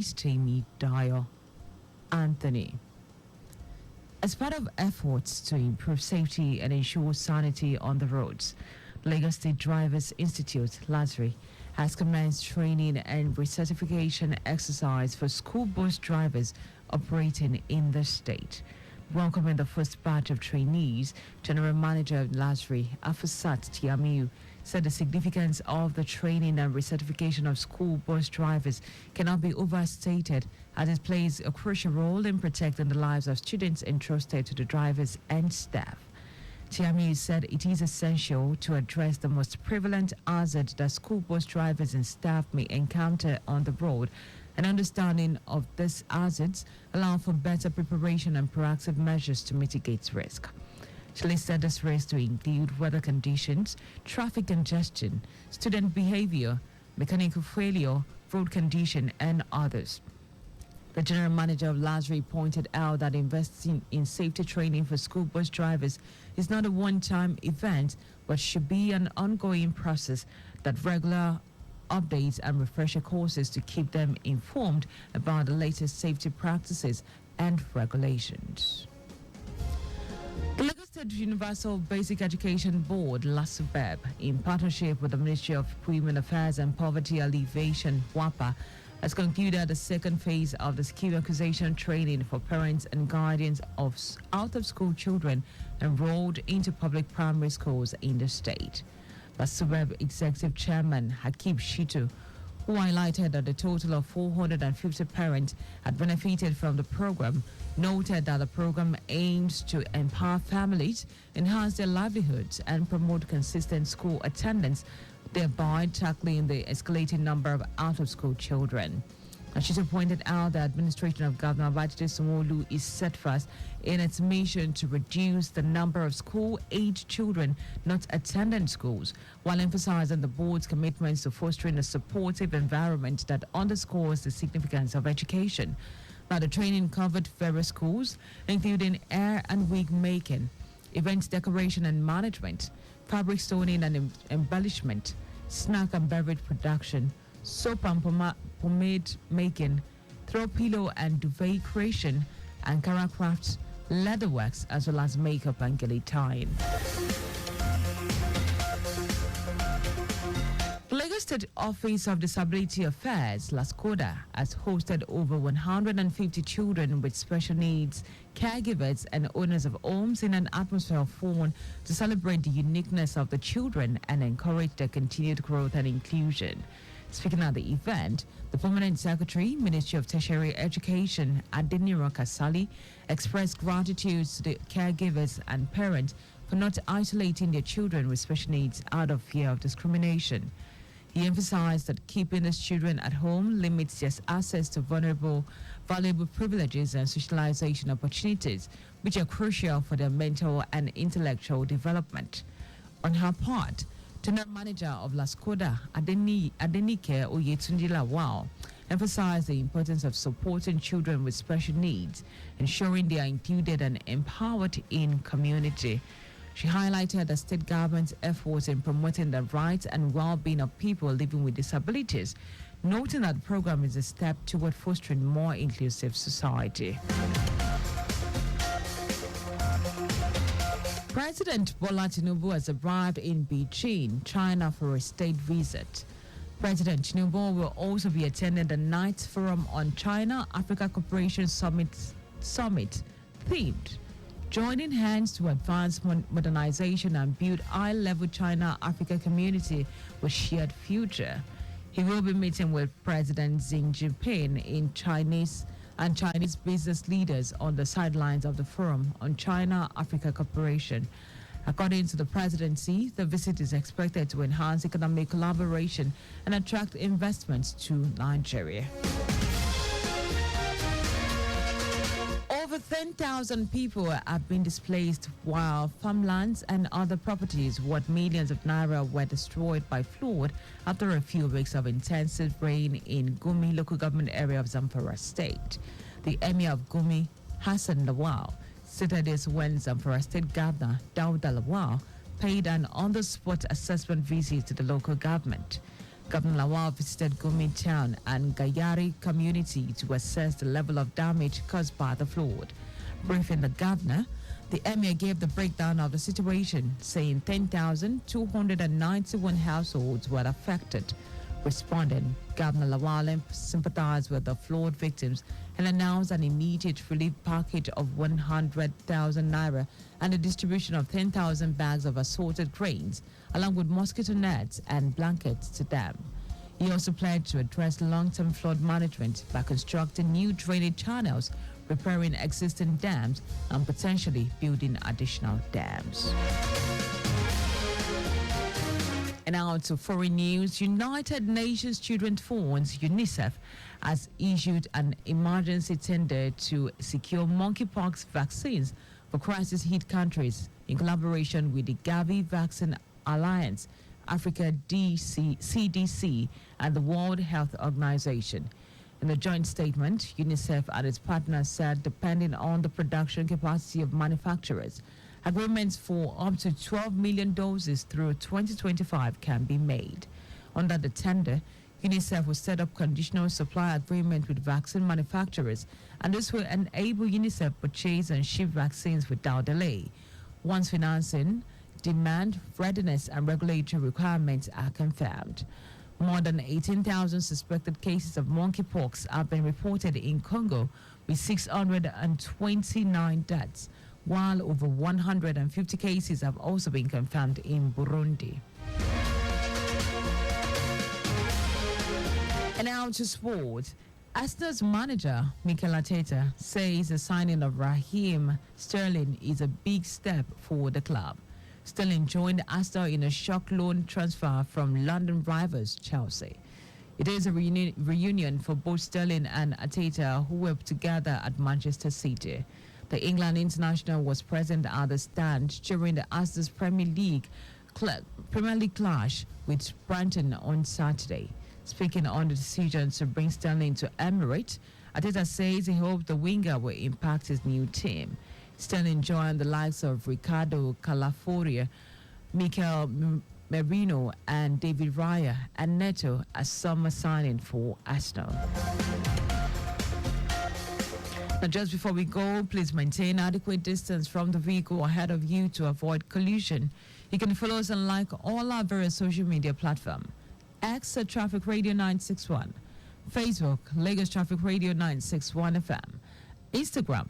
Jamie Dayo Anthony. As part of efforts to improve safety and ensure sanity on the roads, Lagos State Drivers Institute, LASRI, has commenced training and recertification exercise for school bus drivers operating in the state. Welcoming the first batch of trainees, General Manager of LASRI, Afusat Tiamiu, said the significance of the training and recertification of school bus drivers cannot be overstated, as it plays a crucial role in protecting the lives of students entrusted to the drivers and staff. Tiamiu said it is essential to address the most prevalent hazard that school bus drivers and staff may encounter on the road. An understanding of these hazards allow for better preparation and proactive measures to mitigate risk. She listed this risk to include weather conditions, traffic congestion, student behavior, mechanical failure, road condition, and others. The general manager of LASRI pointed out that investing in safety training for school bus drivers is not a one-time event, but should be an ongoing process that regular updates and refresher courses to keep them informed about the latest safety practices and regulations. The Lagos State Universal Basic Education Board, LASUBEB, in partnership with the Ministry of Women Affairs and Poverty Alleviation, WAPA, has concluded the second phase of the skill acquisition training for parents and guardians of out-of-school children enrolled into public primary schools in the state. LASUBEB Executive Chairman Hakeem Shitu, who highlighted that a total of 450 parents had benefited from the program, noted that the program aims to empower families, enhance their livelihoods, and promote consistent school attendance, thereby tackling the escalating number of out-of-school children. And she pointed out the administration of Governor Babajide Sanwo-Olu is steadfast in its mission to reduce the number of school-aged children not attending schools, while emphasizing the board's commitments to fostering a supportive environment that underscores the significance of education. Now, the training covered various schools, including hair and wig making, event decoration and management, fabric stoning and embellishment, snack and beverage production, soap and pomade making, throw pillow and duvet creation, Ankara crafts, leatherworks, as well as makeup and gilly tying. The Lagos State Office of Disability Affairs, LASCODA, has hosted over 150 children with special needs, caregivers, and owners of homes in an atmosphere of fun to celebrate the uniqueness of the children and encourage their continued growth and inclusion. Speaking at the event, the Permanent Secretary, Ministry of Tertiary Education, Adeniro Kasali, expressed gratitude to the caregivers and parents for not isolating their children with special needs out of fear of discrimination. He emphasized that keeping these children at home limits their access to valuable privileges and socialization opportunities, which are crucial for their mental and intellectual development. On her part, General Manager of LASCODA, Adenike Oyetunji Lawal, emphasized the importance of supporting children with special needs, ensuring they are included and empowered in community. She highlighted the state government's efforts in promoting the rights and well-being of people living with disabilities, noting that the program is a step toward fostering more inclusive society. President Bola Tinubu has arrived in Beijing, China for a state visit. President Tinubu will also be attending the 9th Forum on China-Africa Cooperation Summit themed Joining Hands to Advance Modernization and Build High-Level China-Africa Community with Shared Future. He will be meeting with President Xi Jinping and Chinese business leaders on the sidelines of the Forum on China-Africa Cooperation. According to the presidency, the visit is expected to enhance economic collaboration and attract investments to Nigeria. Over 10,000 people have been displaced, while farmlands and other properties worth millions of naira were destroyed by flood after a few weeks of intensive rain in Gumi local government area of Zamfara state. The Emir of Gumi, Hassan Lawal, stated this when Zamfara State Governor Dawda Lawal paid an on-the-spot assessment visit to the local government. Governor Lawal visited Gumi town and Gayari community to assess the level of damage caused by the flood. Briefing the governor, the emir gave the breakdown of the situation, saying 10,291 households were affected. Responding, Governor Lawal sympathized with the flood victims and announced an immediate relief package of 100,000 naira and the distribution of 10,000 bags of assorted grains, along with mosquito nets and blankets to them. He also pledged to address long-term flood management by constructing new drainage channels, repairing existing dams, and potentially building additional dams. And now to foreign news. United Nations Children's Fund, UNICEF, has issued an emergency tender to secure monkeypox vaccines for crisis-hit countries in collaboration with the Gavi Vaccine Alliance, Africa CDC, and the World Health Organization. In a joint statement, UNICEF and its partners said depending on the production capacity of manufacturers, agreements for up to 12 million doses through 2025 can be made. Under the tender, UNICEF will set up conditional supply agreement with vaccine manufacturers, and this will enable UNICEF purchase and ship vaccines without delay. Once financing, demand, readiness, and regulatory requirements are confirmed. More than 18,000 suspected cases of monkeypox have been reported in Congo, with 629 deaths, while over 150 cases have also been confirmed in Burundi. And now to sport. Arsenal's manager, Mikel Arteta, says the signing of Raheem Sterling is a big step for the club. Sterling joined Arsenal in a shock loan transfer from London rivals Chelsea. It is a reunion for both Sterling and Arteta, who were together at Manchester City. The England international was present at the stand during the Arsenal's Premier League clash with Brighton on Saturday. Speaking on the decision to bring Sterling to Emirates, Arteta says he hopes the winger will impact his new team. Sterling joined the likes of Ricardo Calafiori, Mikel Merino, and David Raya and Neto as summer signing for Arsenal. Now, just before we go, please maintain adequate distance from the vehicle ahead of you to avoid collision. You can follow us and like all our various social media platforms. X at Traffic Radio 961, Facebook, Lagos Traffic Radio 961 FM, Instagram,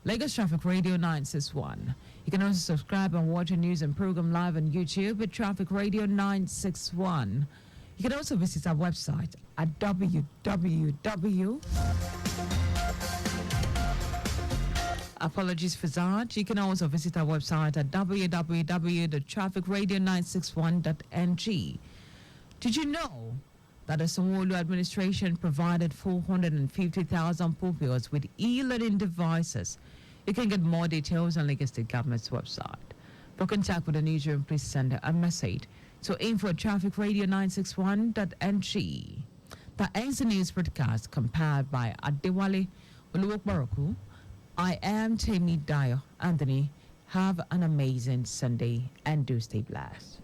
Lagos Traffic Radio 961. You can also subscribe and watch our news and program live on YouTube at Traffic Radio 961. You can also visit our website at Apologies for that. You can also visit our website at www.trafficradio961.ng. Did you know that the Sanwo-Olu administration provided 450,000 pupils with e-learning devices? You can get more details on Lagos State Government's website. For contact with the newsroom, please send a message to info@trafficradio961.ng. The ends the news broadcast compiled by Adewale Oluwokboroku. I am Dayo Anthony. Have an amazing Sunday and do stay blessed.